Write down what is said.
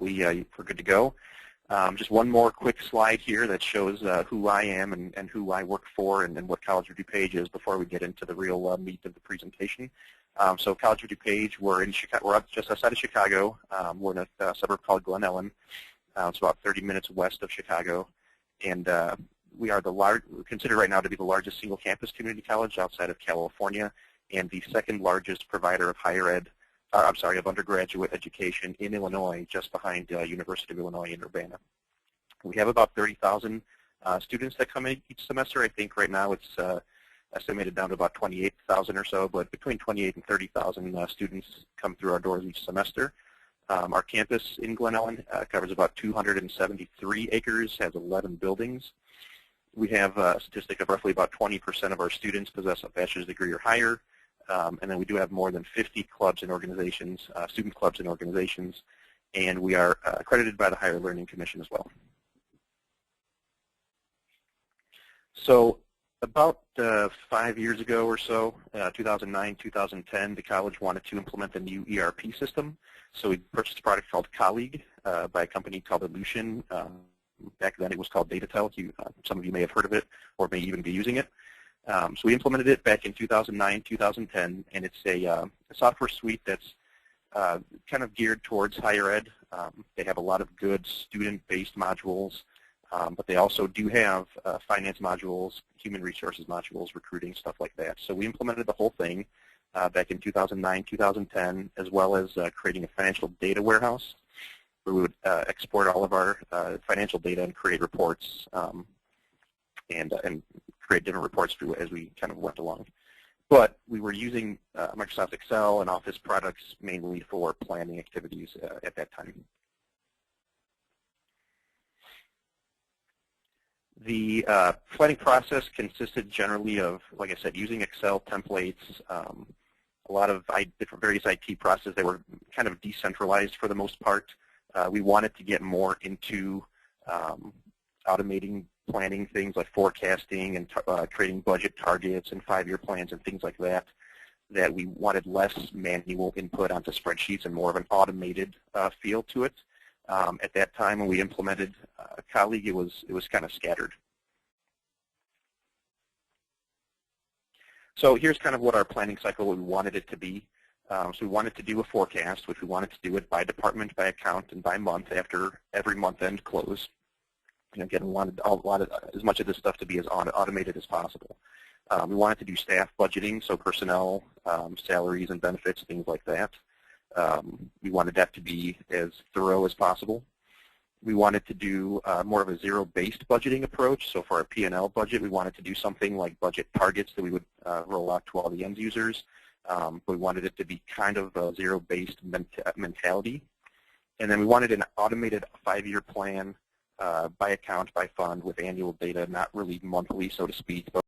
hopefully we're good to go. Just one more quick slide here that shows who I am and who I work for and what College of DuPage is before we get into the real meat of the presentation. So College of DuPage, we're in Chicago. We're up just outside of Chicago. We're in a suburb called Glen Ellen. It's about 30 minutes west of Chicago, and we are we're considered right now to be the largest single campus community college outside of California, and the second largest provider of of undergraduate education in Illinois, just behind University of Illinois in Urbana. We have about 30,000 students that come in each semester. I think right now it's estimated down to about 28,000 or so, but between 28 and 30,000 students come through our doors each semester. Our campus in Glen Ellen covers about 273 acres, has 11 buildings. We have a statistic of roughly about 20% of our students possess a bachelor's degree or higher, and then we do have more than 50 clubs and organizations, student clubs and organizations, and we are accredited by the Higher Learning Commission as well. So about 5 years ago or so, 2009, 2010, the college wanted to implement a new ERP system. So we purchased a product called Colleague by a company called Elution. Back then it was called DataTel. Some of you may have heard of it or may even be using it. So we implemented it back in 2009, 2010, and it's a software suite that's kind of geared towards higher ed. They have a lot of good student-based modules, but they also do have finance modules, human resources modules, recruiting, stuff like that. So we implemented the whole thing back in 2009, 2010, as well as creating a financial data warehouse where we would export all of our financial data and create reports and create different reports as we kind of went along. But we were using Microsoft Excel and Office products mainly for planning activities at that time. The planning process consisted generally of, like I said, using Excel templates, a lot of different various IT processes. They were kind of decentralized for the most part. We wanted to get more into automating planning things like forecasting and creating budget targets and 5-year plans and things like that, that we wanted less manual input onto spreadsheets and more of an automated feel to it. At that time when we implemented Colleague, it was kind of scattered. So here's kind of what our planning cycle we wanted it to be. So we wanted to do a forecast, which we wanted to do it by department, by account, and by month after every month-end close. And again, we wanted as much of this stuff to be as automated as possible. We wanted to do staff budgeting, so personnel, salaries and benefits, things like that. We wanted that to be as thorough as possible. We wanted to do more of a zero-based budgeting approach. So for our P&L budget, we wanted to do something like budget targets that we would roll out to all the end users. But we wanted it to be kind of a zero-based mentality. And then we wanted an automated 5-year plan by account, by fund, with annual data, not really monthly, so to speak, but